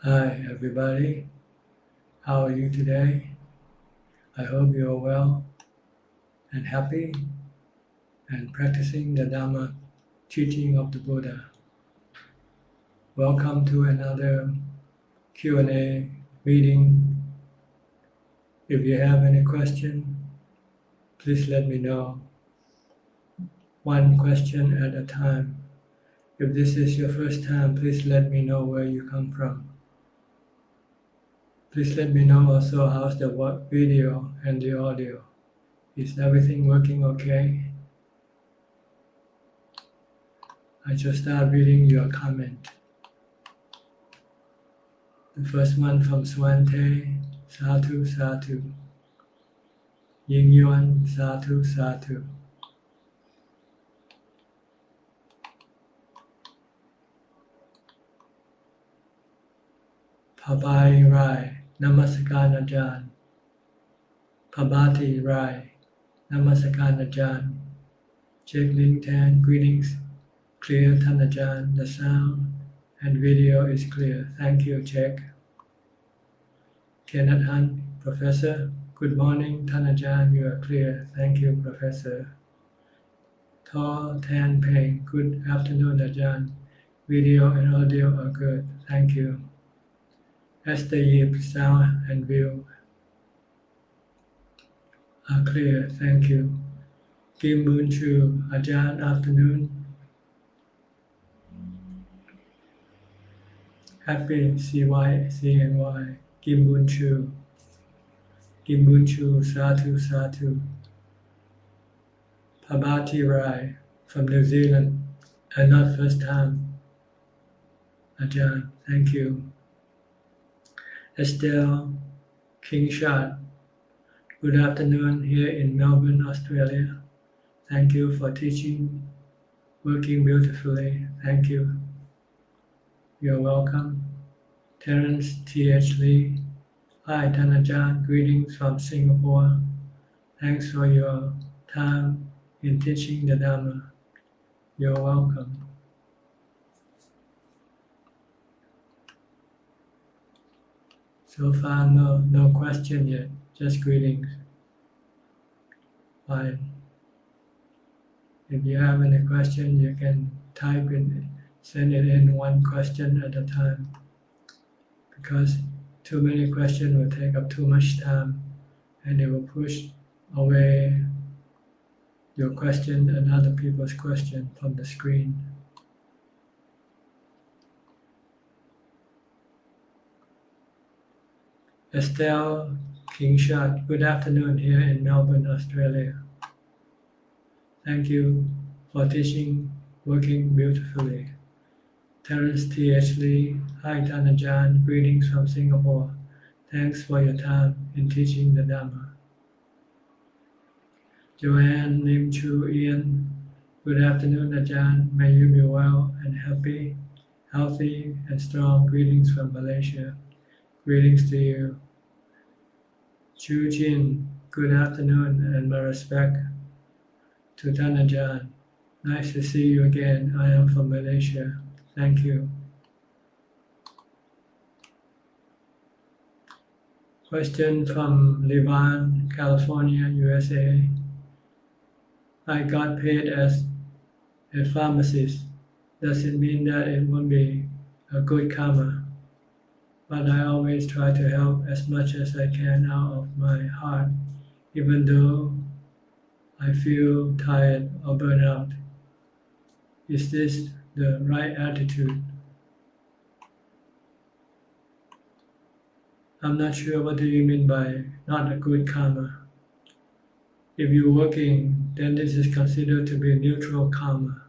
Hi everybody, how are you today? I hope you are well and happy and practicing the Dhamma teaching of the Buddha. Welcome to another Q&A meeting. If you have any question, please let me know. One question at a time. If this is your first time, please let me know where you come from. Please let me know also how's the video and the audio. Is everything working okay? I just start reading your comment. The first one from Swante, Sadhu Sadhu. Ying Yuan, Sadhu Sadhu. Pabai Rai, Namaskar Ajahn. Pabati Rai, Namaskar Ajahn. Check link 10, greetings. Clear Tan Ajahn, the sound and video is clear. Thank you, check. Kenneth Hunt, Professor. Good morning, Tan Ajahn, you are clear. Thank you, Professor. Tall Tan Peng, good afternoon, Ajahn. Video and audio are good. Thank you. Esther Yip, sound and view are clear. Thank you. Kim Boon Chu, Ajahn, afternoon. Happy CYCNY, Kim Boon Chu. Kim Boon Chu, Sadhu Sadhu. Pabati Rai from New Zealand, and not first time. Ajahn, thank you. Estelle Kingshot, good afternoon here in Melbourne, Australia. Thank you for teaching, working beautifully. Thank you. You're welcome. Terence T.H. Lee, hi Tan Ajahn, greetings from Singapore. Thanks for your time in teaching the Dhamma. You're welcome. So far, no question yet, just greetings. Fine. If you have any question, you can type in, send it in one question at a time. Because too many questions will take up too much time and it will push away your question and other people's question from the screen. Estelle Kingshot, good afternoon here in Melbourne, Australia. Thank you for teaching, working beautifully. Terence T.H. Lee, hi Tan Ajahn, greetings from Singapore. Thanks for your time in teaching the Dhamma. Joanne Lim Chu Ian, good afternoon Ajahn, may you be well and happy, healthy and strong. Greetings from Malaysia. Greetings to you. Chu Jin, good afternoon and my respect to Tan Ajahn. Nice to see you again. I am from Malaysia. Thank you. Question from Levan, California, USA. I got paid as a pharmacist. Does it mean that it won't be a good karma? But I always try to help as much as I can out of my heart, even though I feel tired or burnt out. Is this the right attitude? I'm not sure what do you mean by not a good karma. If you're working, then this is considered to be neutral karma.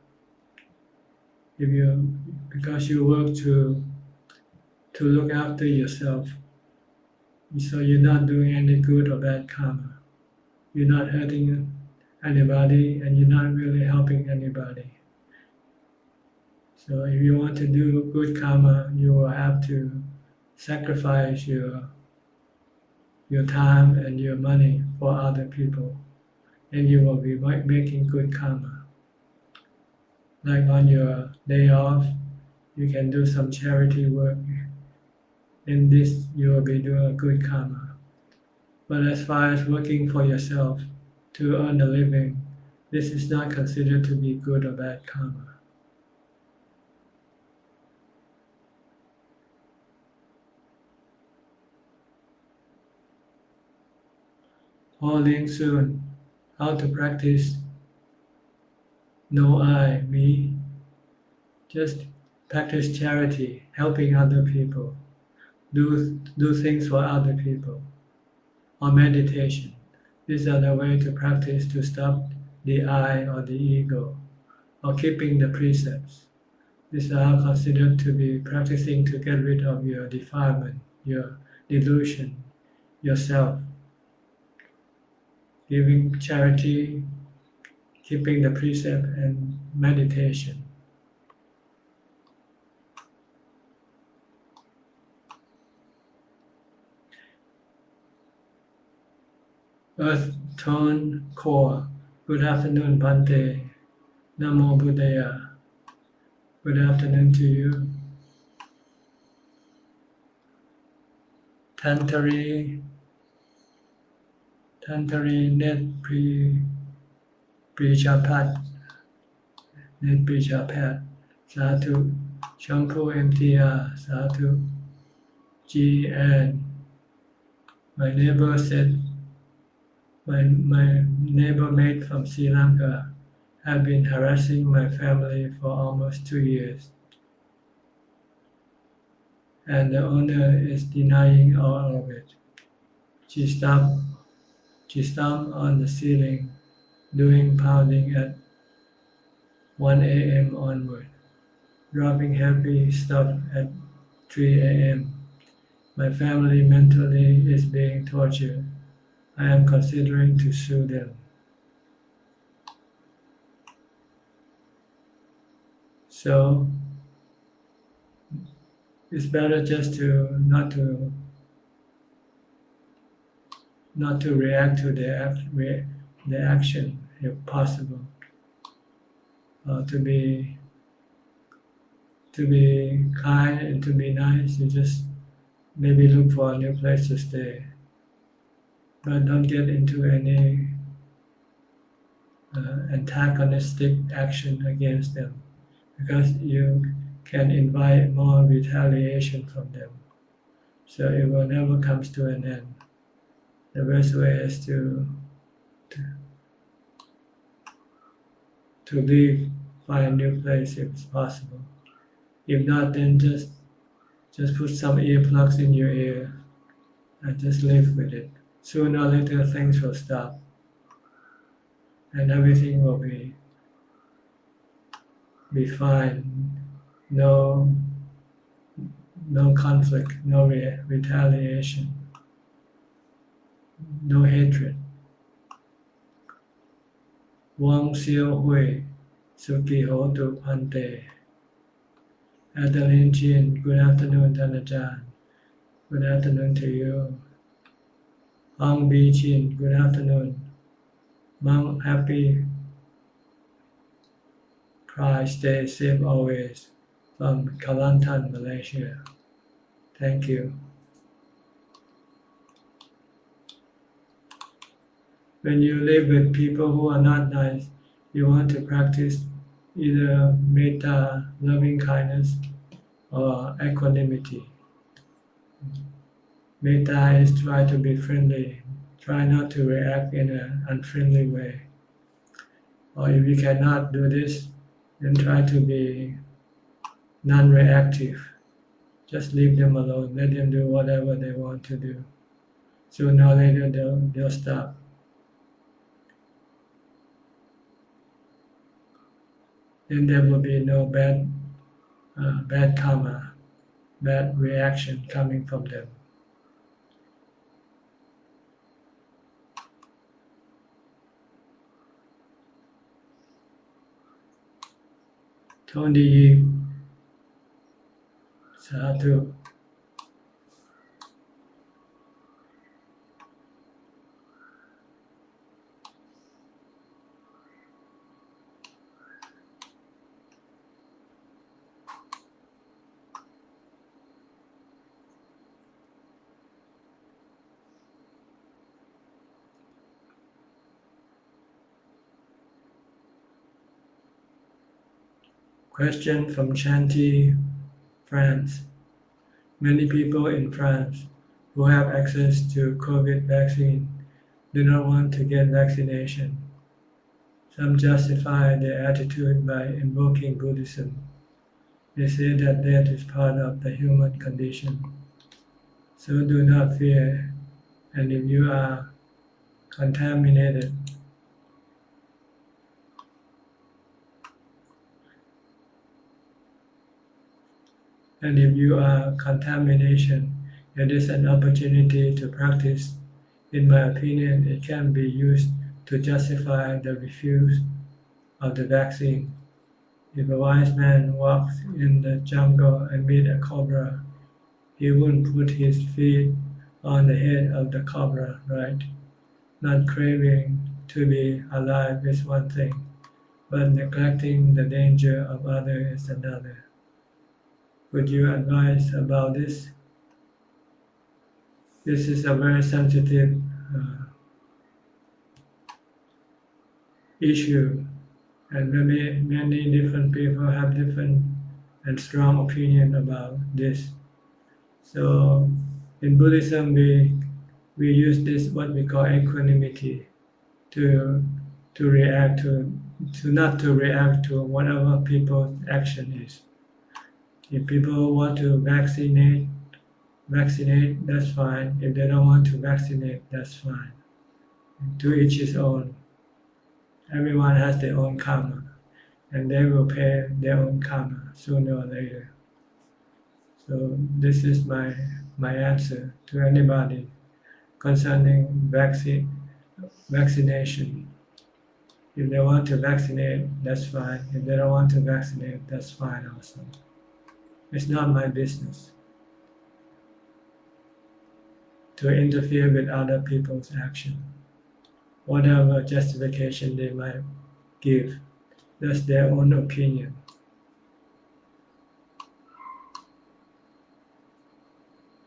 Because you work to look after yourself, so you're not doing any good or bad karma. You're not hurting anybody and you're not really helping anybody. So if you want to do good karma, you will have to sacrifice your time and your money for other people, and you will be making good karma. Like on your day off, you can do some charity work in this you will be doing a good karma. But as far as working for yourself to earn a living, this is not considered to be good or bad karma. Pauline soon, how to practice no I, me. Just practice charity, helping other people. Do things for other people. Or meditation. These are the way to practice to stop the I or the ego, or keeping the precepts. These are considered to be practicing to get rid of your defilement, your delusion, yourself. Giving charity, keeping the precept, and meditation. Earth Tone Core. Good afternoon, Bhante. Namo Buddhaya. Good afternoon to you. Tantari Net Prichapat. Net Prichapat. Sadhu. Shampoo MTR. Sadhu. GN. My neighbor said, my neighbor mate from Sri Lanka have been harassing my family for almost 2 years. And the owner is denying all of it. She stomped on the ceiling, doing pounding at 1 a.m. onward, dropping heavy stuff at 3 a.m. My family mentally is being tortured. I am considering to sue them. So it's better just not to react to the action if possible. To be kind and to be nice. You just maybe look for a new place to stay, but don't get into any antagonistic action against them, because you can invite more retaliation from them. So it will never come to an end. The best way is to leave, find a new place if it's possible. If not, then just put some earplugs in your ear and just live with it. Sooner or later things will stop and everything will be fine. No conflict, no retaliation, no hatred. Wang Xiao Hui, Suki Hotu Pante. Adeline Chin, good afternoon, Ajahn. Good afternoon to you. Hong Bi Chin, good afternoon. Mount Happy Pride, stay safe always. From Kelantan, Malaysia. Thank you. When you live with people who are not nice, you want to practice either metta, loving kindness, or equanimity. Metta is try to be friendly. Try not to react in an unfriendly way. Or if you cannot do this, then try to be non-reactive. Just leave them alone. Let them do whatever they want to do. Sooner or later they'll stop. Then there will be no bad karma, bad reaction coming from them. Tony Sadhu. Question from Chanty, France. Many people in France who have access to COVID vaccine do not want to get vaccination. Some justify their attitude by invoking Buddhism. They say that death is part of the human condition. So do not fear, and if you are contaminated, it is an opportunity to practice. In my opinion, it can be used to justify the refuse of the vaccine. If a wise man walks in the jungle and meets a cobra, he wouldn't put his feet on the head of the cobra, right? Not craving to be alive is one thing, but neglecting the danger of others is another. Would you advise about this? This is a very sensitive issue, and many different people have different and strong opinion about this. So in Buddhism, we use this what we call equanimity to react to not to react to whatever people's action is. If people want to vaccinate, that's fine. If they don't want to vaccinate, that's fine. To each his own. Everyone has their own karma, and they will pay their own karma sooner or later. So this is my answer to anybody concerning vaccination. If they want to vaccinate, that's fine. If they don't want to vaccinate, that's fine also. It's not my business to interfere with other people's action. Whatever justification they might give, that's their own opinion.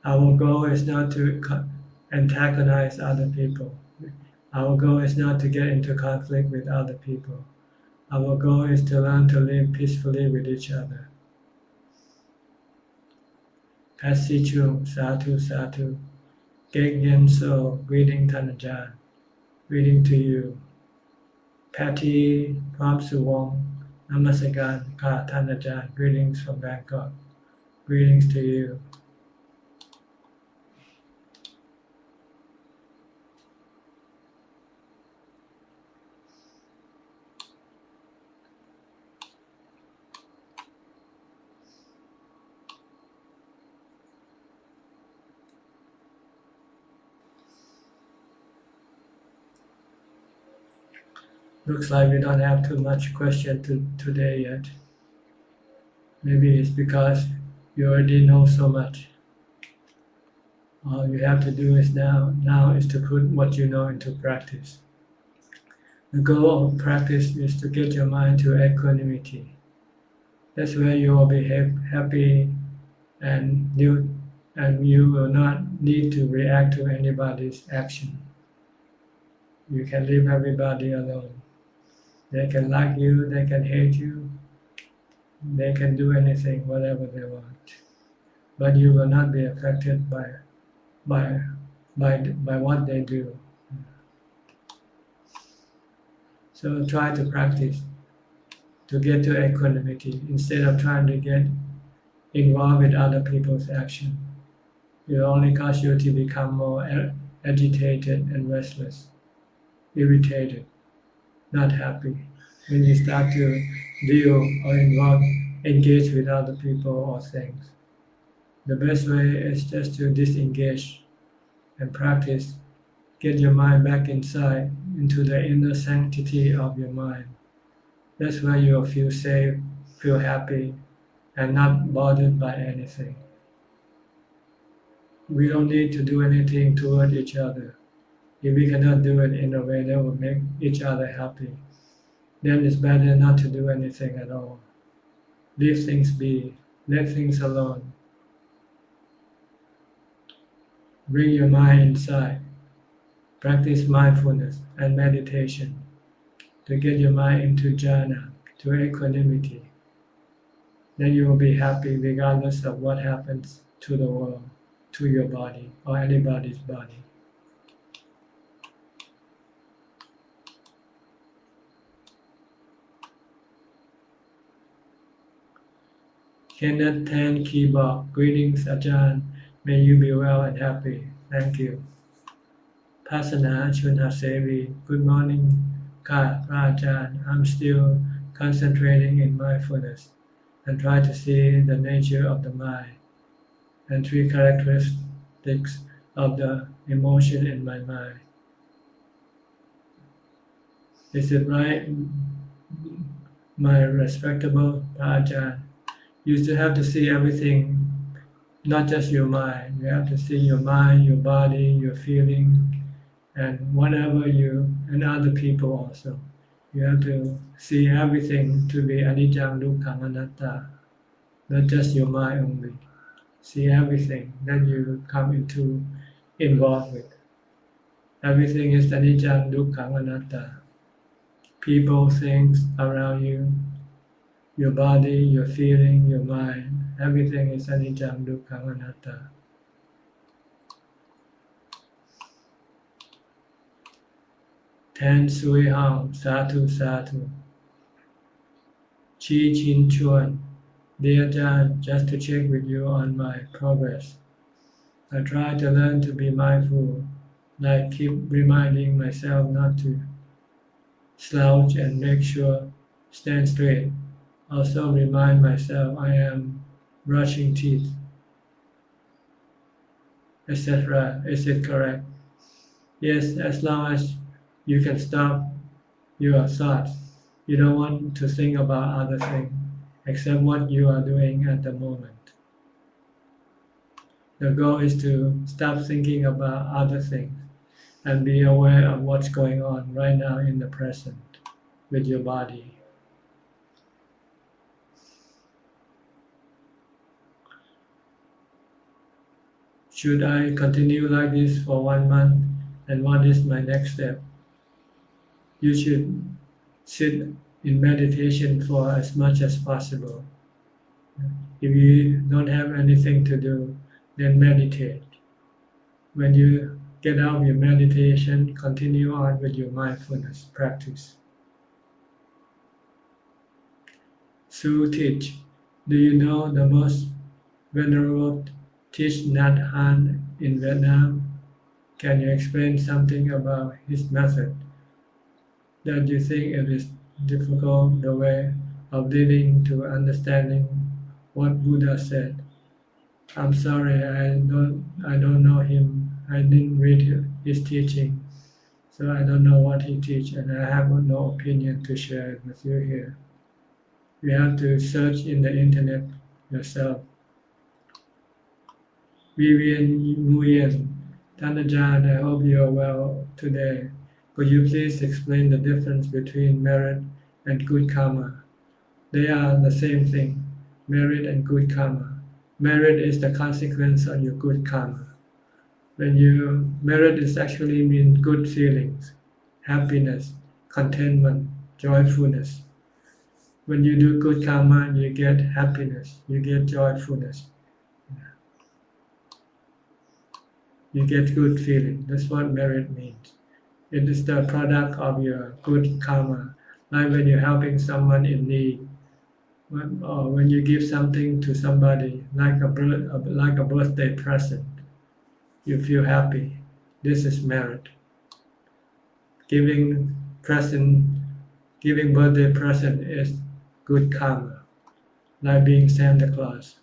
Our goal is not to antagonize other people. Our goal is not to get into conflict with other people. Our goal is to learn to live peacefully with each other. Passi Chung, Satu Satu. Gek Yen So, greeting Ajahn. Greeting to you. Patty Pham Suwong, Namaskaran Ka Ajahn. Greetings from Bangkok. Greetings to you. Looks like we don't have too much question today yet. Maybe it's because you already know so much. All you have to do is now is to put what you know into practice. The goal of practice is to get your mind to equanimity. That's where you will be happy, and you will not need to react to anybody's action. You can leave everybody alone. They can like you, they can hate you, they can do anything, whatever they want. But you will not be affected by what they do. So try to practice to get to equanimity instead of trying to get involved with other people's action. It will only cause you to become more agitated and restless, irritated, not happy when you start to deal or engage with other people or things. The best way is just to disengage and practice. Get your mind back inside, into the inner sanctity of your mind. That's where you'll feel safe, feel happy, and not bothered by anything. We don't need to do anything toward each other. If we cannot do it in a way that will make each other happy, then it's better not to do anything at all. Leave things be, let things alone. Bring your mind inside. Practice mindfulness and meditation to get your mind into jhana, to equanimity. then you will be happy regardless of what happens to the world, to your body, or anybody's body. Kenneth Tan Keyboard, greetings Ajahn, may you be well and happy. Thank you. Pasana Chunhasevi, good morning Ka Ajahn, I'm still concentrating in mindfulness and try to see the nature of the mind and three characteristics of the emotion in my mind. Is it right, my respectable Ajahn? You still have to see everything, not just your mind. You have to see your mind, your body, your feeling, and whatever you, and other people also. You have to see everything to be anicca dukkha anatta, not just your mind only. See everything that you come involved with. Everything is anicca dukkha anatta. People, things around you, your body, your feeling, your mind, everything is anicca dukkha anatta. Tan Sui Hong, Satu Satu. Chi Chin Chuan, dear Ajahn, just to check with you on my progress. I try to learn to be mindful, like keep reminding myself not to slouch and make sure stand straight. Also remind myself I am brushing teeth, etc. Is it correct? Yes, as long as you can stop your thoughts. You don't want to think about other things except what you are doing at the moment. The goal is to stop thinking about other things and be aware of what's going on right now in the present with your body. Should I continue like this for 1 month, and what is my next step? You should sit in meditation for as much as possible. If you don't have anything to do, then meditate. When you get out of your meditation, continue on with your mindfulness practice. Su Teach, do you know the most venerable Thich Nhat Hanh in Vietnam? Can you explain something about his method? That you think it is difficult, the way of leading to understanding what Buddha said? I'm sorry, I don't know him. I didn't read his teaching, so I don't know what he teach, and I have no opinion to share it with you here. You have to search in the internet yourself. Vivian Nguyen,ท่านอาจารย์, I hope you are well today. Could you please explain the difference between merit and good karma? They are the same thing, merit and good karma. Merit is the consequence of your good karma. Merit is actually means good feelings, happiness, contentment, joyfulness. When you do good karma, you get happiness, you get joyfulness. You get good feeling. That's what merit means. It is the product of your good karma. Like when you're helping someone in need, or when you give something to somebody, like a birthday present, you feel happy. This is merit. Giving birthday present is good karma, like being Santa Claus.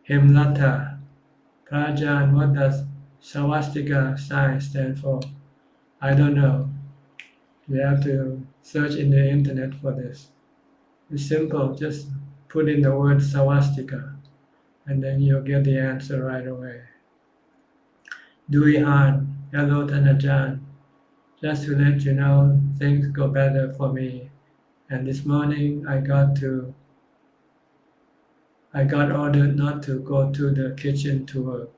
Hemlata, Prajan, what does swastika sign stand for? I don't know. You have to search in the internet for this. It's simple, just put in the word swastika and then you'll get the answer right away. Dui Han, hello Tanajan. Just to let you know, things go better for me. And this morning I got ordered not to go to the kitchen to work.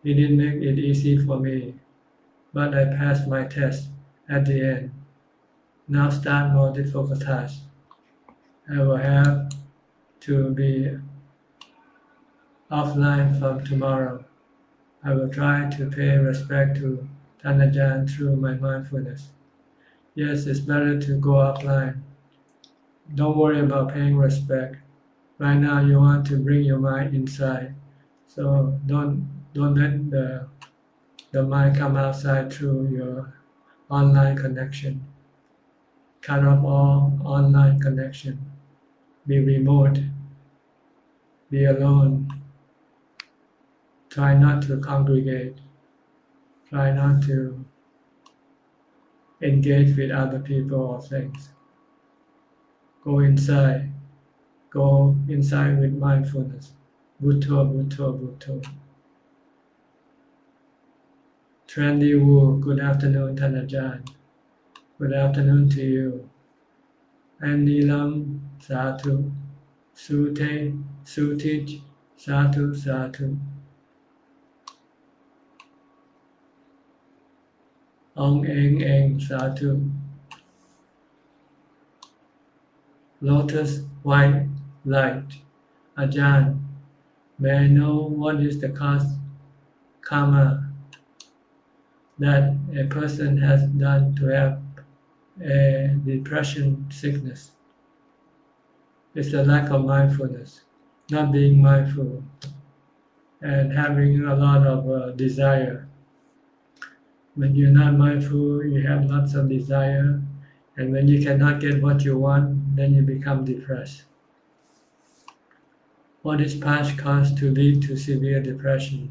He didn't make it easy for me, but I passed my test at the end. Now start more difficult tasks. I will have to be offline from tomorrow. I will try to pay respect to Ajahn through my mindfulness. Yes, it's better to go offline. Don't worry about paying respect. Right now you want to bring your mind inside. So don't let the mind come outside through your online connection. Cut off all online connection. Be remote. Be alone. Try not to congregate. Try not to engage with other people or things. Go inside. Go inside with mindfulness. Bhutto, Bhutto, Bhutto. Trendy Wu, good afternoon, Ajahn. Good afternoon to you. And Nilam, Sadhu. Sute, Sutij, Sadhu, Sadhu. Ong Eng Eng, Sadhu. Lotus White Light. Ajahn, may I know what is the karma that a person has done to have a depression sickness? It's the lack of mindfulness, not being mindful, and having a lot of desire. When you're not mindful, you have lots of desire, and when you cannot get what you want, then you become depressed. What is past cause to lead to severe depression?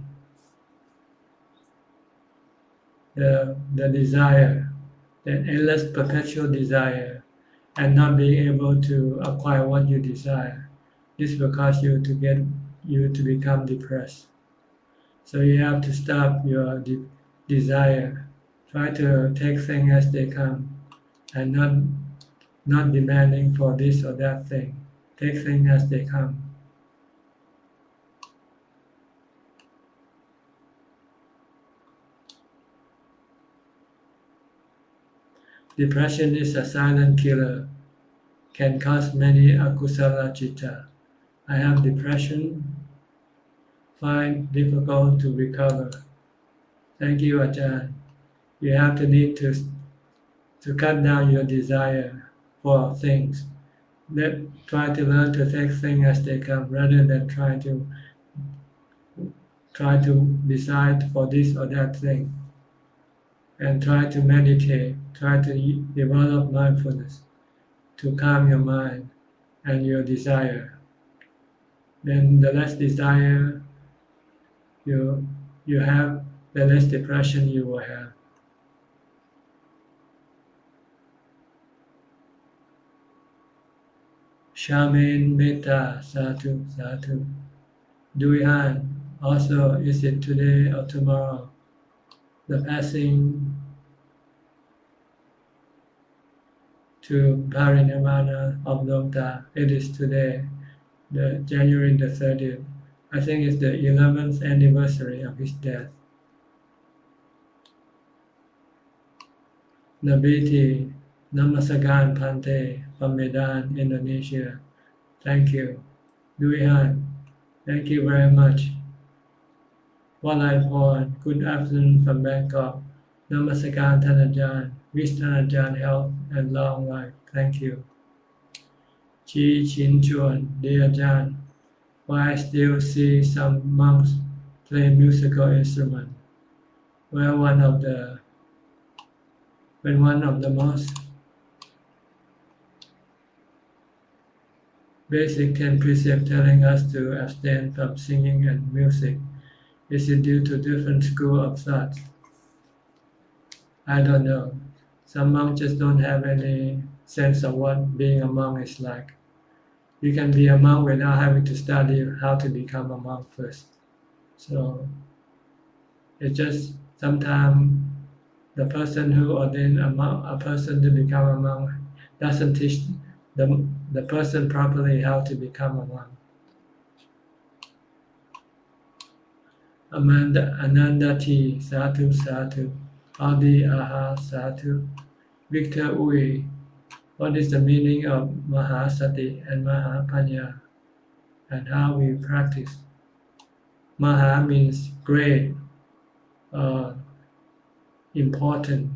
The desire, the endless perpetual desire, and not being able to acquire what you desire. This will cause you to become depressed. So you have to stop your desire. Try to take things as they come, and not demanding for this or that thing. Take things as they come. Depression is a silent killer, can cause many akusala citta. I have depression, find difficult to recover. Thank you, Ajahn. You have to need to cut down your desire for things. Try to learn to take things as they come rather than try to decide for this or that thing. And try to meditate, try to develop mindfulness to calm your mind and your desire. Then the less desire you have, the less depression you will have. Shamin Metta, Sadhu, Sadhu. Duihan, also, is it today or tomorrow? The passing to Parinirvana of Longta, it is today, the January the 30th. I think it's the 11th anniversary of his death. Nabiti, Namasagan Pante from Medan, Indonesia. Thank you. Duihan, thank you very much. Walaiporn, good afternoon from Bangkok. Namaskaran Ajahn. Wish Ajahn health and long life. Thank you. Chi Chin Chuan, dear Ajahn, why I still see some monks play musical instrument? When one of the most basic 10 precepts telling us to abstain from singing and music. Is it due to different school of thought? I don't know. Some monks just don't have any sense of what being a monk is like. You can be a monk without having to study how to become a monk first. So it's just sometimes the person who ordained a person to become a monk doesn't teach the person properly how to become a monk. Ananda T, Sadhu, Sadhu. Adi Aha, Sadhu. Victor Uy, what is the meaning of Mahasati and Mahapanya and how we practice? Maha means great, important,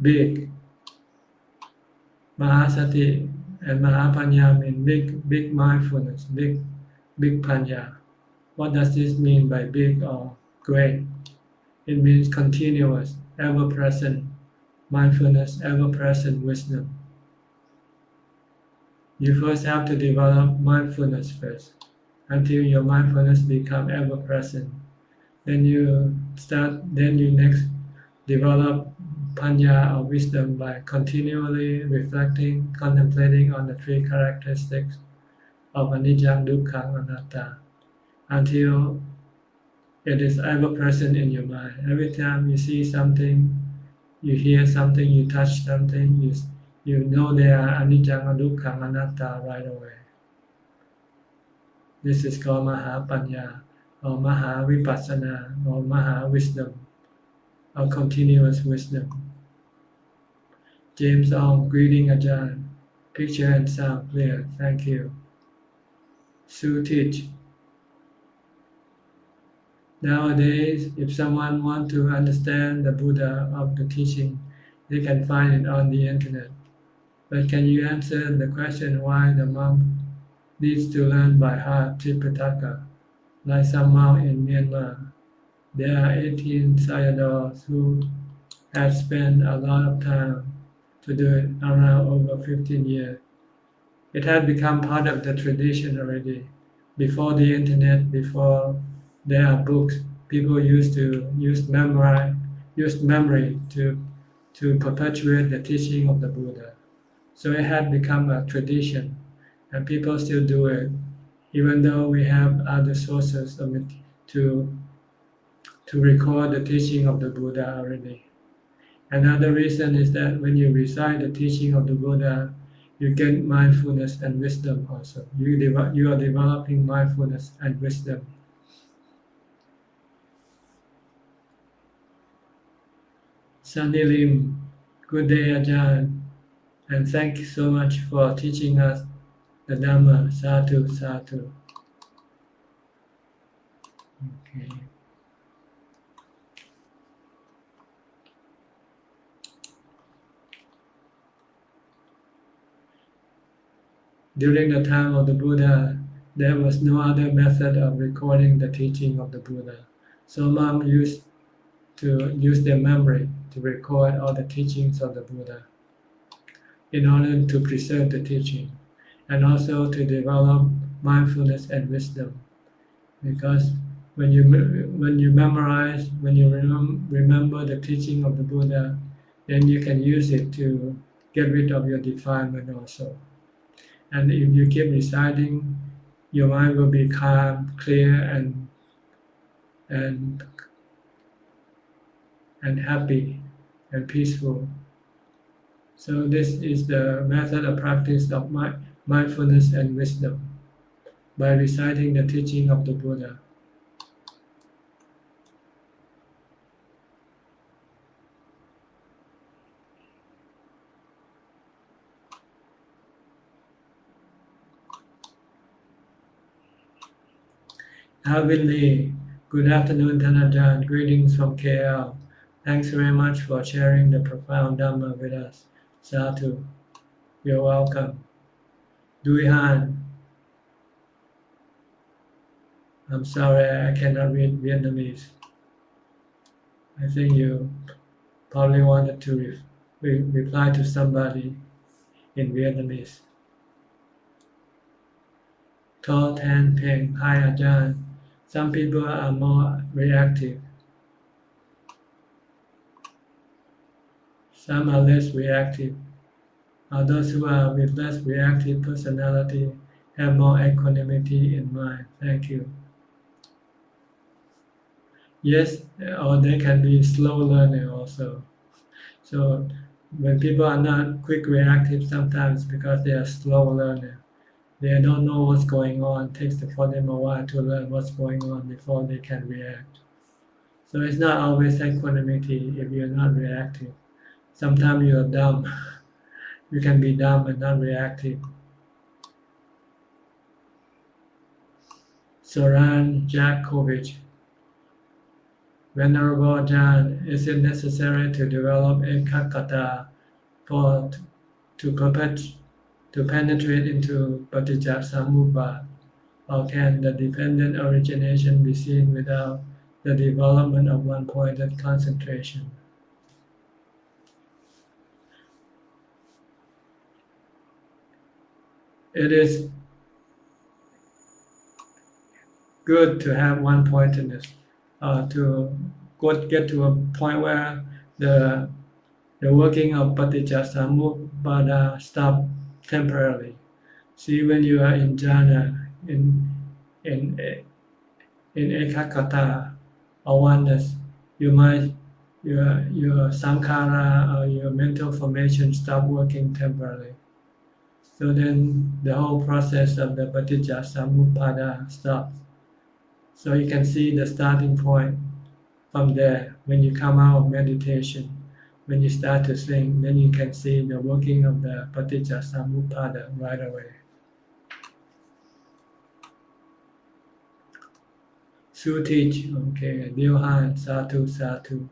big. Mahasati and Mahapanya mean big mindfulness, big panya. What does this mean by big or great? It means continuous, ever-present mindfulness, ever-present wisdom. You first have to develop mindfulness first, until your mindfulness become ever-present. Then you next develop panya or wisdom by continually reflecting, contemplating on the three characteristics of anicca, dukkha, anatta, until it is ever present in your mind. Every time you see something, you hear something, you touch something, you know they are anicca, dukkha, anatta right away. This is called Mahapanya or Mahavipassana or Maha Wisdom or continuous wisdom. James Ong, greeting Ajahn. Picture and sound clear. Thank you. Su teach. Nowadays, if someone wants to understand the Buddha of the teaching, they can find it on the internet. But can you answer the question why the monk needs to learn by heart Tripitaka, like some monk in Myanmar? There are 18 sayadaws who have spent a lot of time to do it, around over 15 years. It had become part of the tradition already. Before the internet, before there are books, people used to use memory to perpetuate the teaching of the Buddha. So it had become a tradition, and people still do it, even though we have other sources of it to record the teaching of the Buddha already. Another reason is that when you recite the teaching of the Buddha, you get mindfulness and wisdom also. You are developing mindfulness and wisdom. Sunny Lim, good day Ajahn, and thank you so much for teaching us the Dhamma. Sadhu, sadhu. Okay. During the time of the Buddha, there was no other method of recording the teaching of the Buddha. So monks used to use their memory to record all the teachings of the Buddha in order to preserve the teaching and also to develop mindfulness and wisdom. Because when you memorize, when you remember the teaching of the Buddha, then you can use it to get rid of your defilement also. And if you keep reciting, your mind will be calm, clear, and happy and peaceful. So this is the method of practice of mindfulness and wisdom by reciting the teaching of the Buddha. Alvin Lee, good afternoon, Ajahn. Greetings from KL. Thanks very much for sharing the profound Dhamma with us. Sadhu. You're welcome. Dui Han. I'm sorry, I cannot read Vietnamese. I think you probably wanted to reply to somebody in Vietnamese. To Tan Peng. Hi, Ajahn. Some people are more reactive. Some are less reactive. Those who are with less reactive personality have more equanimity in mind. Thank you. Yes, or they can be slow learner also. So when people are not quick reactive, sometimes because they are slow learner, they don't know what's going on. It takes for them a while to learn what's going on before they can react. So it's not always equanimity if you're not reactive. Sometimes you're dumb. You can be dumb and not reactive. Soran Jakovich. Venerable Ajahn, is it necessary to develop ekaggata for to penetrate into Paticcasamuppada, or can the dependent origination be seen without the development of one-pointed concentration? It is good to have one-pointedness, to get to a point where the working of Paticcasamuppada stop temporarily. See, when you are in jhana, in ekaggata or oneness, your sankhara or your mental formation stop working temporarily. So then the whole process of the Paticcasamuppada stops. So you can see the starting point from there. When you come out of meditation, when you start to think, then you can see the working of the Paticcasamuppada right away. Sutich, okay, Dilhan, Satu, Satu.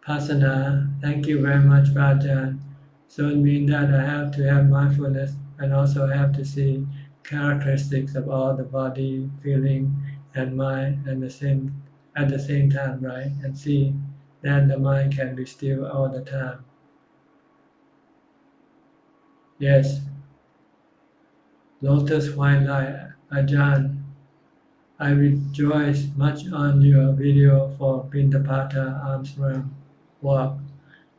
Pasana, thank you very much, Ajahn. So it means that I have to have mindfulness and also have to see characteristics of all the body, feeling, and mind at the same time, right? And see that the mind can be still all the time. Yes. Lotus White Light, Ajahn, I rejoice much on your video for Pindapata arms round walk.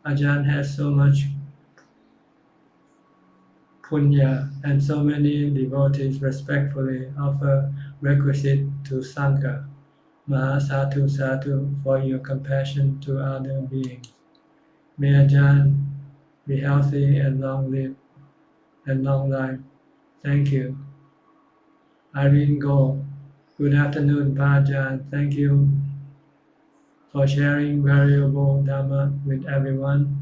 Ajahn has so much punya and so many devotees respectfully offer requisite to Sangha. Maha Satu Satu for your compassion to other beings. May Ajahn be healthy and long life. Thank you. Irene Go. Good afternoon, Ajahn. Thank you for sharing valuable Dhamma with everyone.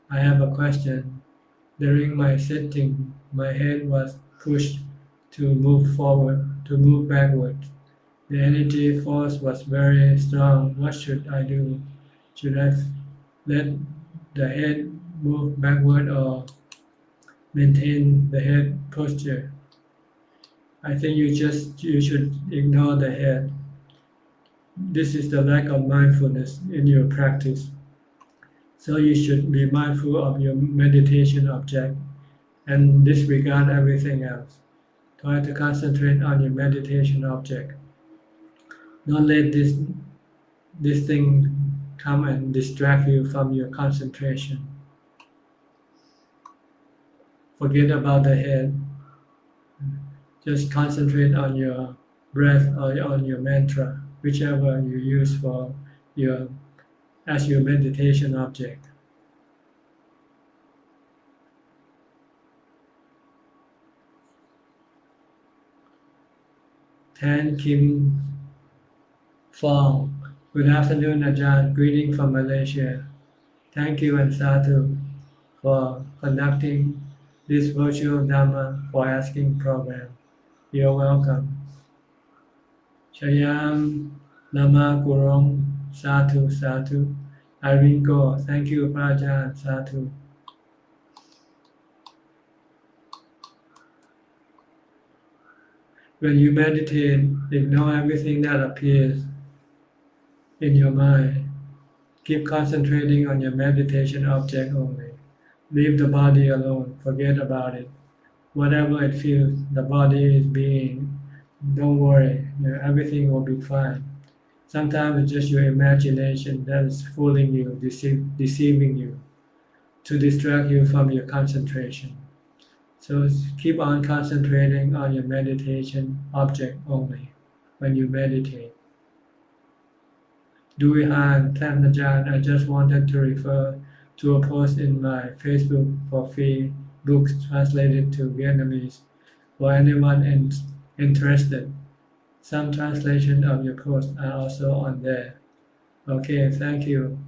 I have a question. During my sitting, my head was pushed to move backward. The energy force was very strong. What should I do? Should I let the head move backward or maintain the head posture? I think you should ignore the head. This is the lack of mindfulness in your practice. So you should be mindful of your meditation object and disregard everything else. Try to concentrate on your meditation object. Don't let this thing come and distract you from your concentration. Forget about the head. Just concentrate on your breath or on your mantra, whichever you use as your meditation object. Tan Kim Fong. Good afternoon, Ajahn. Greeting from Malaysia. Thank you and Sadhu for conducting this virtual Dhamma for asking program. You're welcome. Chayam Lama Gurong Sadhu Sadhu. Irene Go. Thank you, Ajahn. Sadhu. When you meditate, ignore everything that appears in your mind. Keep concentrating on your meditation object only. Leave the body alone. Forget about it. Whatever it feels, the body is being. Don't worry. Everything will be fine. Sometimes it's just your imagination that is fooling you, deceiving you, to distract you from your concentration. So keep on concentrating on your meditation object only when you meditate. Duihan Tamnajan, I just wanted to refer to a post in my Facebook for free books translated to Vietnamese for anyone interested. Some translation of your post are also on there. Okay, thank you.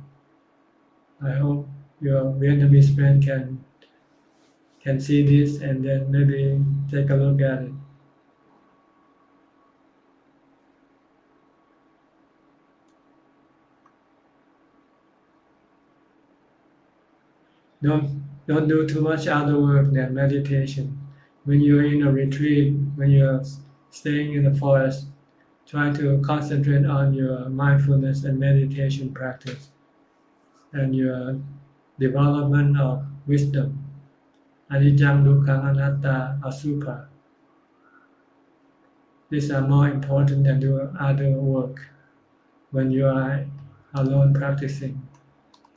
I hope your Vietnamese friend can see this and then maybe take a look at it. Don't do too much other work than meditation. When you're in a retreat, when you're staying in the forest, try to concentrate on your mindfulness and meditation practice and your development of wisdom. Anicca dukkha anatta asubha. These are more important than your other work when you are alone practicing.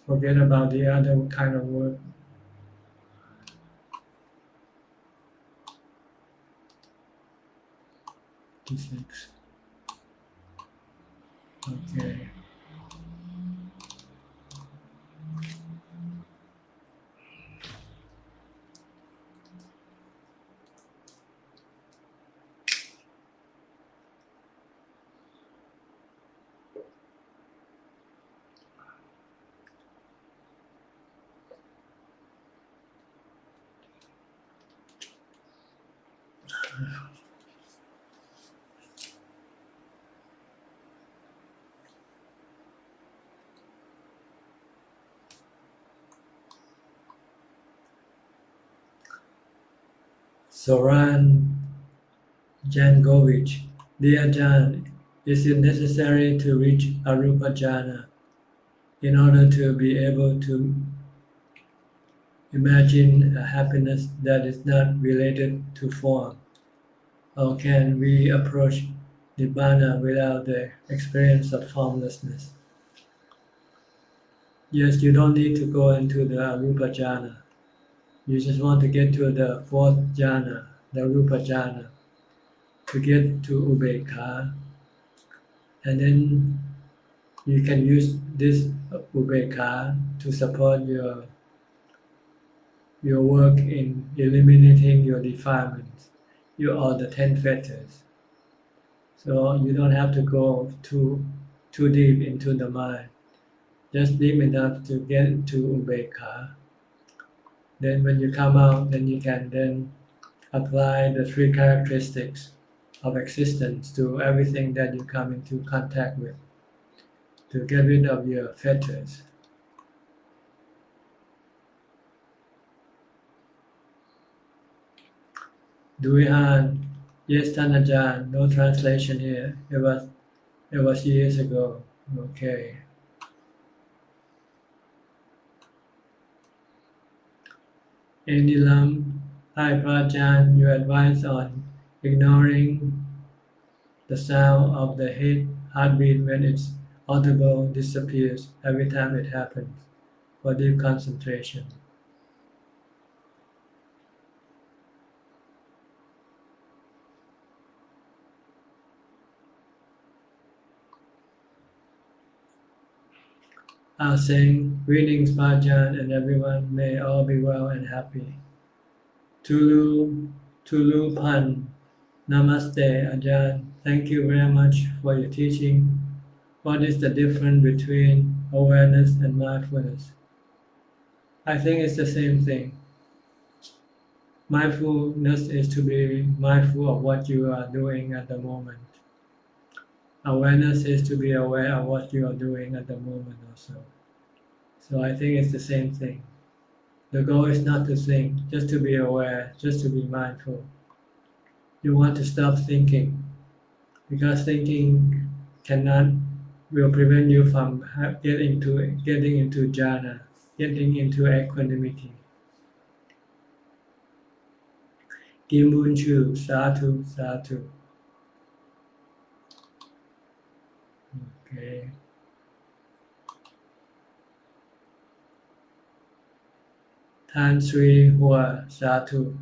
Forget about the other kind of work. Six. Okay. Soran Jangovich. Dear Ajahn, is it necessary to reach arupa jhana in order to be able to imagine a happiness that is not related to form? Or can we approach nibbana without the experience of formlessness? Yes, you don't need to go into the arupa jhana. You just want to get to the fourth jhana, the rupa jhana, to get to ubekkha, and then you can use this ubekkha to support your work in eliminating your defilements, or the 10 fetters. So you don't have to go too deep into the mind, just deep enough to get to ubekkha. Then when you come out, then you can then apply the three characteristics of existence to everything that you come into contact with, to get rid of your fetters. Duihan, yes, Tanajan, no translation here. It was years ago. Okay. Anilam, hi Prajan, your advice on ignoring the sound of the heartbeat when it's audible disappears every time it happens for deep concentration. Saying, greetings Prajan and everyone, may all be well and happy. Tulu Pan, Namaste Ajahn, thank you very much for your teaching. What is the difference between awareness and mindfulness? I think it's the same thing. Mindfulness is to be mindful of what you are doing at the moment. Awareness is to be aware of what you are doing at the moment also. So I think it's the same thing. The goal is not to think, just to be aware, just to be mindful. You want to stop thinking, because thinking will prevent you from getting into jhana, getting into equanimity. Gimbun Chu, Sadhu, Sadhu. Okay. Tan Sri Hua, Sadhu.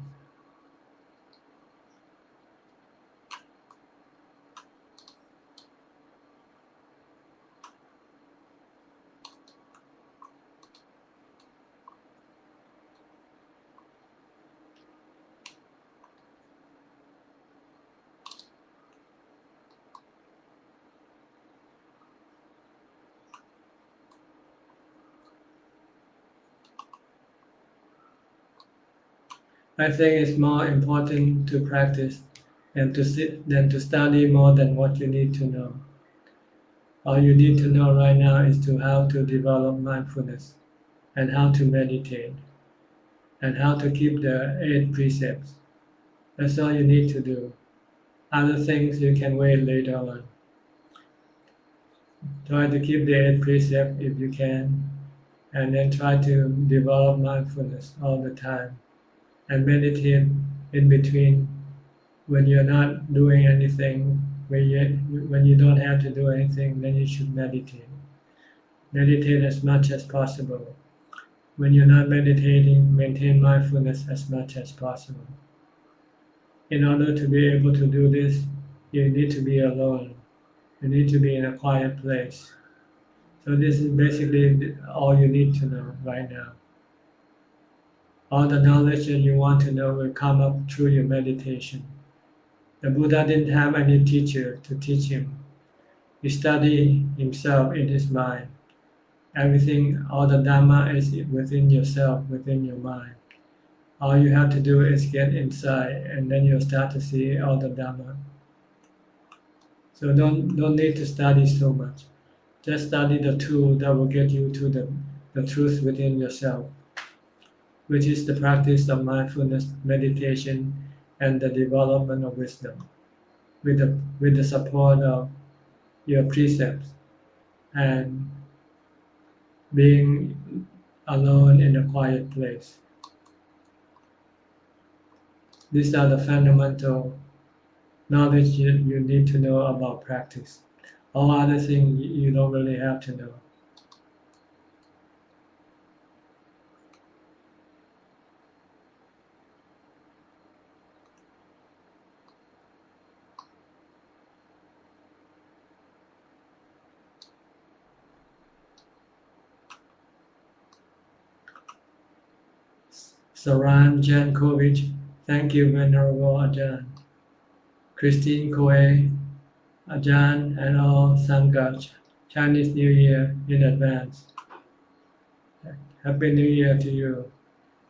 I think it's more important to practice than to study more than what you need to know. All you need to know right now is to how to develop mindfulness and how to meditate and how to keep the 8 precepts. That's all you need to do. Other things you can wait later on. Try to keep the 8 precepts if you can, and then try to develop mindfulness all the time and meditate in between when you're not doing anything. When you don't have to do anything, then you should meditate. Meditate as much as possible. When you're not meditating, maintain mindfulness as much as possible. In order to be able to do this, you need to be alone. You need to be in a quiet place. So this is basically all you need to know right now. All the knowledge that you want to know will come up through your meditation. The Buddha didn't have any teacher to teach him. He studied himself in his mind. Everything, all the Dhamma is within yourself, within your mind. All you have to do is get inside, and then you'll start to see all the Dhamma. So don't need to study so much. Just study the tool that will get you to the truth within yourself, which is the practice of mindfulness, meditation, and the development of wisdom, with the support of your precepts and being alone in a quiet place. These are the fundamental knowledge you need to know about practice. All other things you don't really have to know. Saran Jankovic, thank you, Venerable Ajahn. Christine Koe, Ajahn, and all Sangha, Chinese New Year in advance. Happy New Year to you.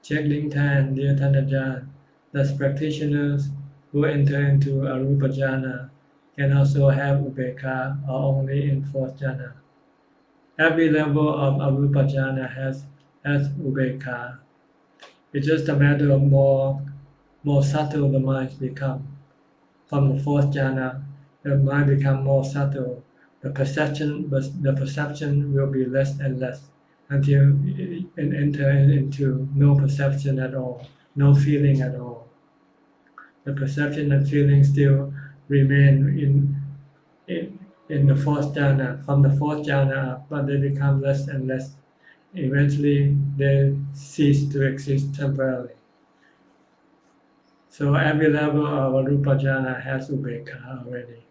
Check Ling Tan, dear Tan Ajahn. Thus practitioners who enter into Arupa Jhana can also have Upekkha or only in 4th Jhana. Every level of Arupa Jhana has Upekkha. It's just a matter of more subtle the minds become. From the 4th jhana, the mind becomes more subtle. The perception will be less and less until it enters into no perception at all, no feeling at all. The perception and feeling still remain in the 4th jhana, from the 4th jhana, but they become less and less. Eventually, they cease to exist temporarily. So every level of Arupa Jhana has Upekkha already.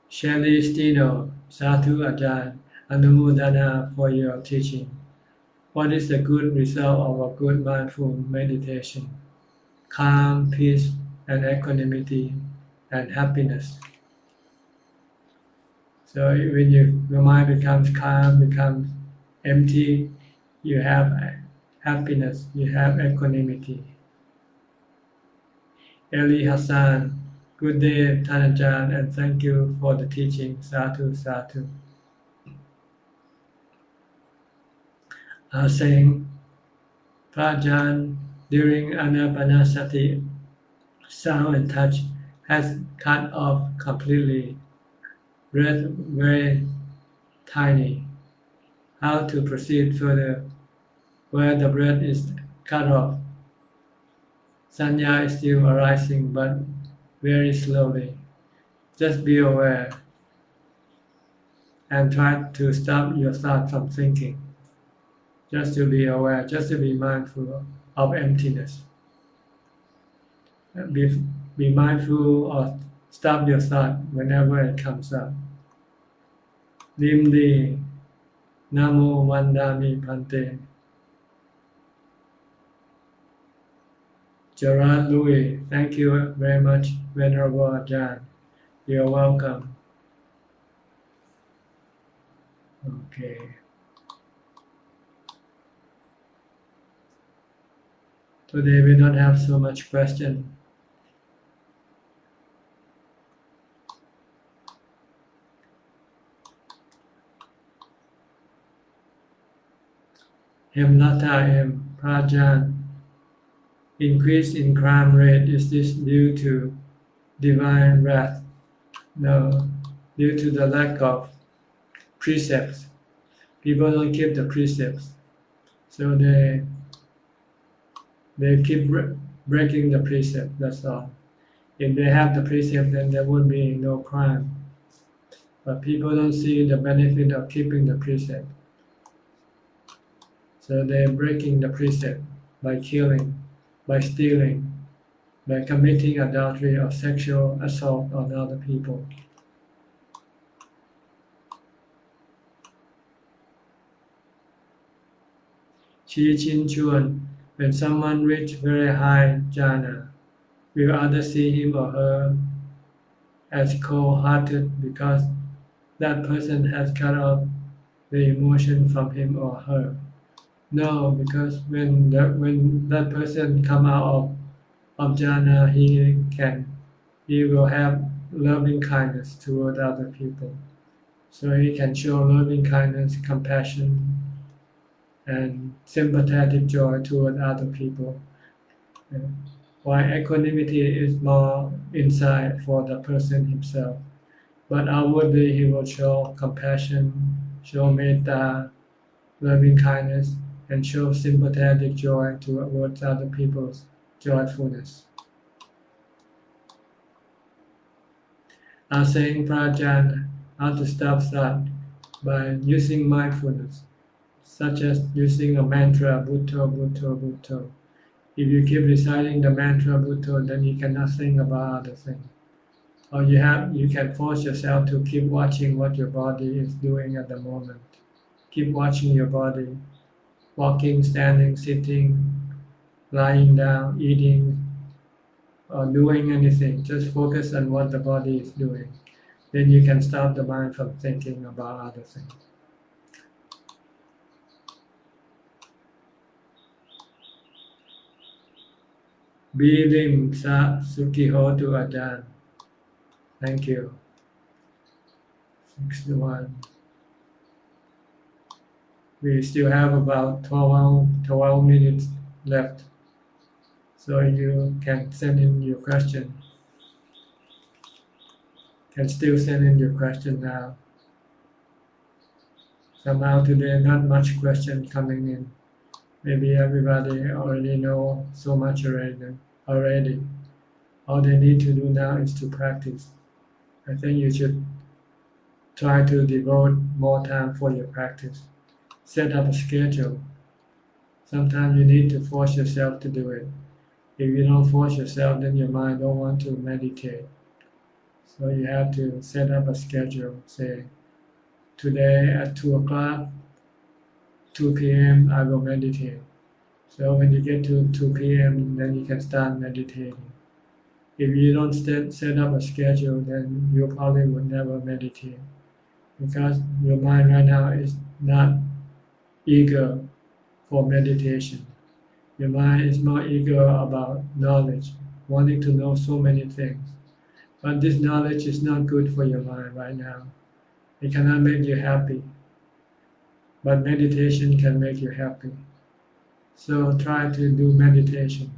Shelly Stino, Sadhu Ajahn, Anumodana for your teaching. What is the good result of a good mindful meditation? Calm, peace, and equanimity, and happiness. So when your mind becomes calm, becomes empty, you have happiness, you have equanimity. Eli Hassan, good day, Tan Ajahn, and thank you for the teaching. Sadhu, sadhu. Saying, Ajahn, during Anapanasati, sound and touch has cut off completely. Breath very tiny. How to proceed further where the breath is cut off? Sanya is still arising, but very slowly. Just be aware and try to stop your thought from thinking. Just to be aware, just to be mindful of emptiness. Be mindful or stop your thought whenever it comes up. Limdi, Namo Vandami Pante. Gerard Louis, thank you very much, Venerable Ajahn. You're welcome. Okay. Today we don't have so much question. Hemlata Prajan, increase in crime rate, is this due to divine wrath? No, due to the lack of precepts. People don't keep the precepts, so they keep breaking the precept. That's all. If they have the precept, then there would be no crime. But people don't see the benefit of keeping the precept, so they're breaking the precept by killing, by stealing, by committing adultery or sexual assault on other people. Chi Chin Chuan, when someone reaches very high jhana, will others see him or her as cold-hearted because that person has cut off the emotion from him or her? No, because when that person come out of jhana, he will have loving kindness toward other people. So he can show loving kindness, compassion, and sympathetic joy toward other people. While equanimity is more inside for the person himself, but outwardly he will show compassion, show metta, loving kindness, and show sympathetic joy towards other people's joyfulness. Saying Prajan, how to stop that? By using mindfulness, such as using a mantra, Bhutto, Bhutto, Bhutto. If you keep reciting the mantra Bhutto, then you cannot think about other things. Or you can force yourself to keep watching what your body is doing at the moment. Keep watching your body, walking, standing, sitting, lying down, eating, or doing anything. Just focus on what the body is doing. Then you can stop the mind from thinking about other things. Bilim Sa Sukiho to Ajahn. Thank you. 61. We still have about 12 minutes left, so you can send in your question. Can still send in your question now. Somehow today not much question coming in. Maybe everybody already know so much already. All they need to do now is to practice. I think you should try to devote more time for your practice. Set up a schedule. Sometimes you need to force yourself to do it. If you don't force yourself, then your mind don't want to meditate. So you have to set up a schedule. Say, today at 2 o'clock, 2 p.m. I will meditate. So when you get to 2 p.m., then you can start meditating. If you don't set up a schedule, then you probably will never meditate, because your mind right now is not eager for meditation. Your mind is more eager about knowledge, wanting to know so many things. But this knowledge is not good for your mind right now. It cannot make you happy. But meditation can make you happy. So try to do meditation.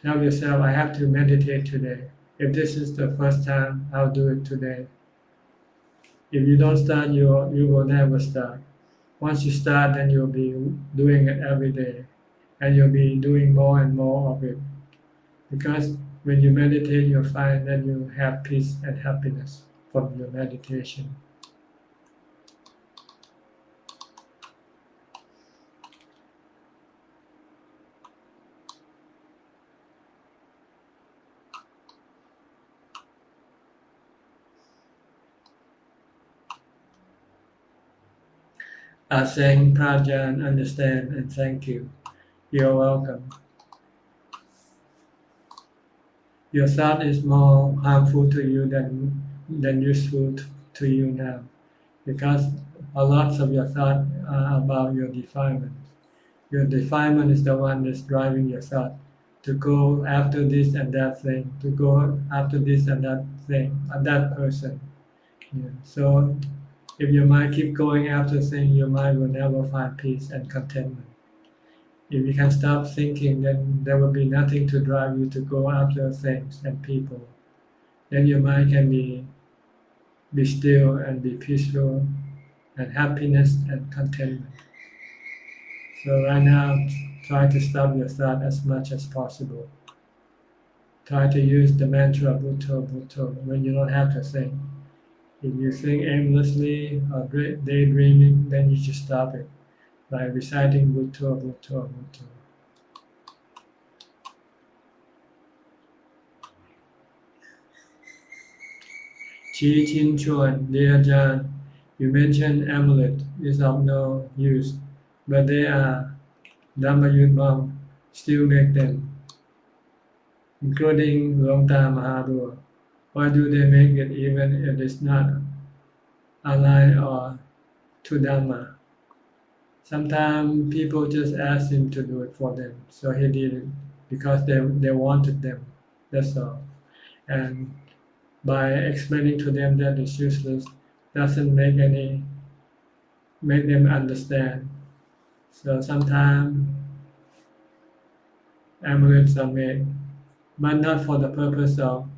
Tell yourself, I have to meditate today. If this is the first time, I'll do it today. If you don't start, you will never start. Once you start, then you'll be doing it every day. And you'll be doing more and more of it. Because when you meditate, you'll find that you have peace and happiness from your meditation. Saying Prajan, understand and thank you. You're welcome. Your thought is more harmful to you than useful to you now, because a lot of your thought are about your defilement. Your defilement is the one that's driving your thought to go after this and that thing, to go after this and that thing, and that person. Yeah. So if your mind keep going after things, your mind will never find peace and contentment. If you can stop thinking, then there will be nothing to drive you to go after things and people. Then your mind can be still and be peaceful and happiness and contentment. So right now, try to stop your thought as much as possible. Try to use the mantra Bhutto Bhutto when you don't have to think. If you think aimlessly or daydreaming, then you should stop it by reciting Bhutto Bhutto Bhutto. Chi Chin Chuan, dear Ajahn, you mentioned amulet is of no use, but they are Dhamma Youth Monk still make them, including Luang Ta Mahathur. Why do they make it even if it's not aligned or to Dhamma? Sometimes people just ask him to do it for them, so he did it because they wanted them. That's all. And by explaining to them that it's useless, doesn't make them understand. So sometimes amulets are made, but not for the purpose of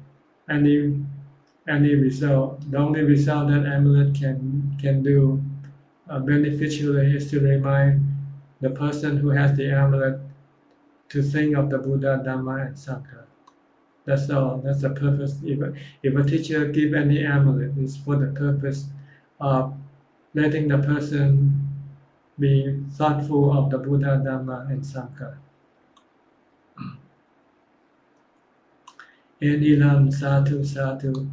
any result. The only result that amulet can do beneficially is to remind the person who has the amulet to think of the Buddha, Dhamma, and Sangha. That's all. That's the purpose. If a teacher give any amulet, it's for the purpose of letting the person be thoughtful of the Buddha, Dhamma, and Sangha. Enilam Satu Satu.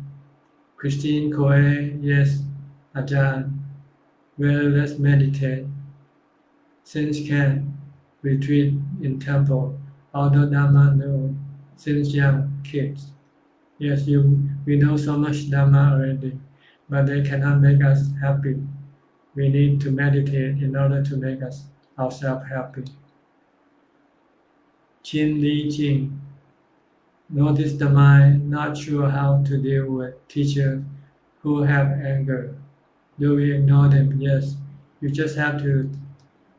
Christine Coe, yes, Ajahn. Well, let's meditate. Since can retreat in temple, although Dhamma know since young kids. Yes, we know so much Dhamma already, but they cannot make us happy. We need to meditate in order to make ourselves happy. Chin Li Jing. Notice the mind not sure how to deal with teachers who have anger. Do we ignore them? Yes. You just have to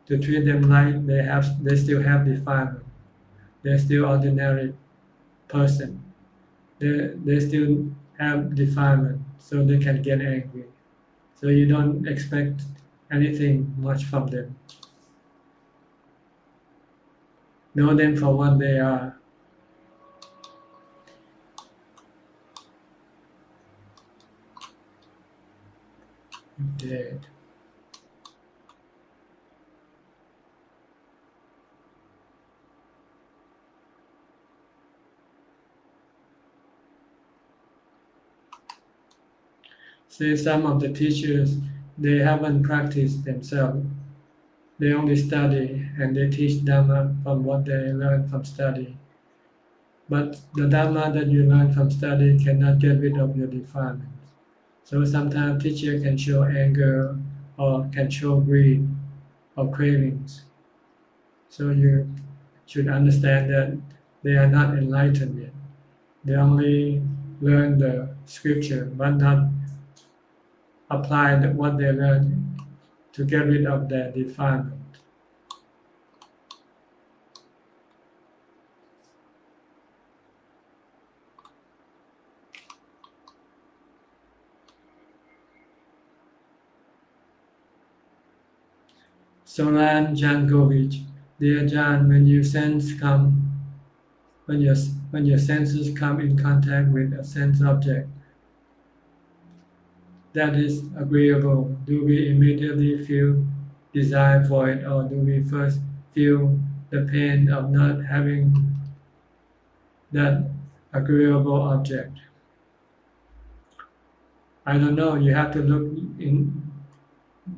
treat them like they still have defilement. They're still ordinary person. They still have defilement, so they can get angry. So you don't expect anything much from them. Know them for what they are. Dead. Say some of the teachers, they haven't practiced themselves. They only study and they teach Dhamma from what they learn from study. But the Dhamma that you learn from study cannot get rid of your defilement. So sometimes teacher can show anger or can show greed or cravings. So you should understand that they are not enlightened yet. They only learn the scripture but not apply what they learn to get rid of their defilement. Solan Jankovic, dear Ajahn, when your senses come in contact with a sense object that is agreeable, do we immediately feel desire for it, or do we first feel the pain of not having that agreeable object? I don't know. You have to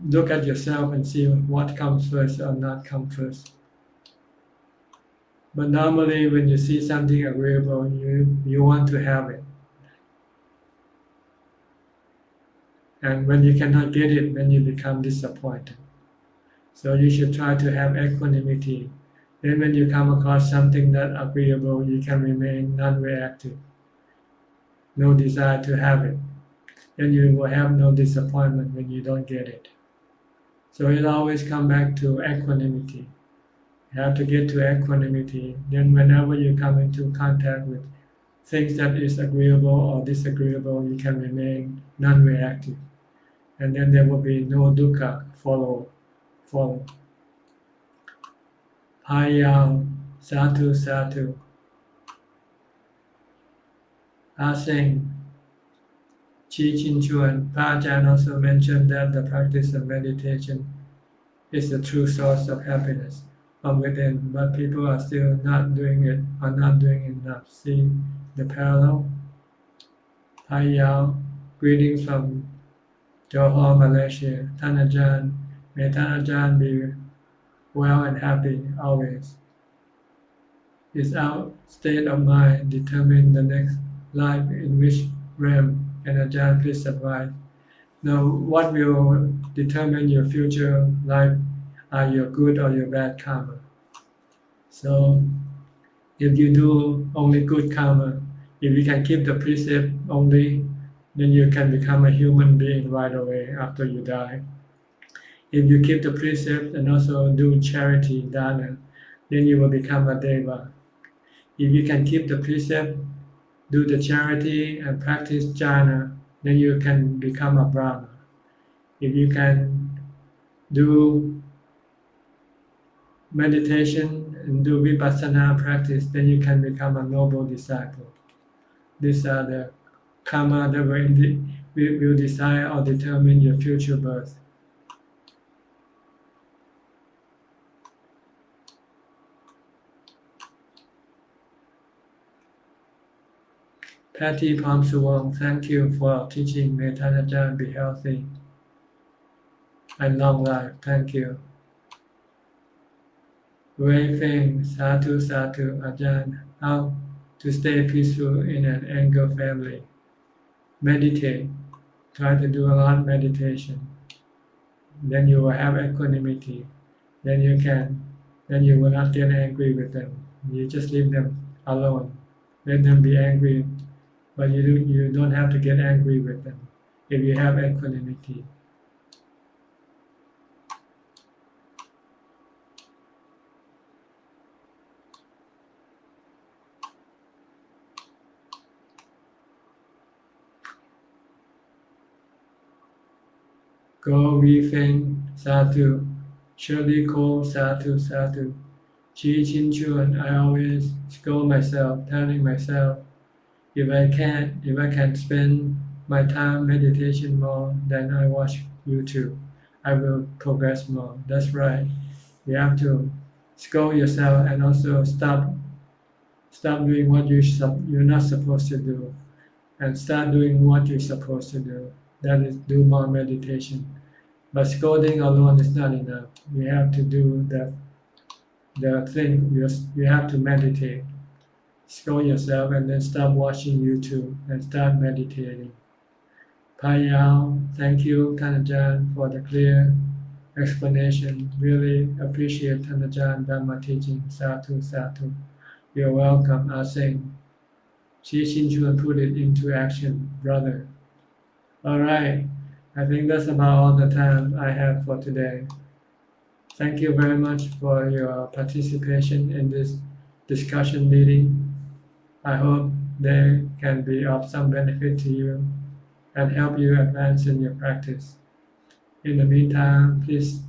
look at yourself and see what comes first or not come first. But normally when you see something agreeable, you want to have it. And when you cannot get it, then you become disappointed. So you should try to have equanimity. Then when you come across something that agreeable, you can remain non-reactive. No desire to have it. Then you will have no disappointment when you don't get it. So it always comes back to equanimity. You have to get to equanimity. Then whenever you come into contact with things that is agreeable or disagreeable, you can remain non-reactive. And then there will be no dukkha follow. Payal, Satu Satu. Aseng, Chi Chin Chuan, Ajahn also mentioned that the practice of meditation is the true source of happiness from within, but people are still not doing it or not doing enough. See the parallel? Payal, greetings from Johor, Malaysia. Tan Ajahn, may Tan Ajahn be well and happy always. Is our state of mind determine the next life in which realm? Can Ajahn please advise? Now, what will determine your future life are your good or your bad karma. So, if you do only good karma, if you can keep the precept only, then you can become a human being right away after you die. If you keep the precept and also do charity, dana, then you will become a deva. If you can keep the precept, do the charity and practice jhana, then you can become a brahma. If you can do meditation and do vipassana practice, then you can become a noble disciple. These are the karma that will decide or determine your future birth. Patty Palm Suwong, thank you for teaching. May Tan Ajahn be healthy and long life. Thank you. Wei Feng, Satu Satu, Ajahn, how to stay peaceful in an anger family. Meditate. Try to do a lot of meditation. Then you will have equanimity. Then you will not get angry with them. You just leave them alone. Let them be angry, but you don't have to get angry with them if you have equanimity. Go we feng, Satu. Shirley Cole, Satu Satu. Chi Chin Chuan, I always scold myself, telling myself, if I can spend my time meditation more, then I watch YouTube. I will progress more. That's right. You have to scold yourself and also stop doing what you're not supposed to do, and start doing what you're supposed to do. That is, do more meditation. But scolding alone is not enough. You have to do the thing. You have to meditate. Scold yourself and then stop watching YouTube and start meditating. Payal, thank you, Tan Ajahn, for the clear explanation. Really appreciate Tan Ajahn Dhamma teaching. Satu, Satu. You're welcome, Aseng. Chi Chin Chuan put it into action, brother. All right. I think that's about all the time I have for today. Thank you very much for your participation in this discussion meeting. I hope they can be of some benefit to you and help you advance in your practice. In the meantime, please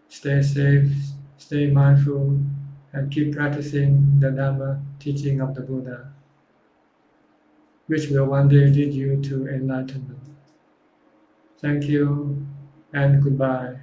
stay safe, stay mindful, and keep practicing the Dhamma teaching of the Buddha, which will one day lead you to enlightenment. Thank you and goodbye.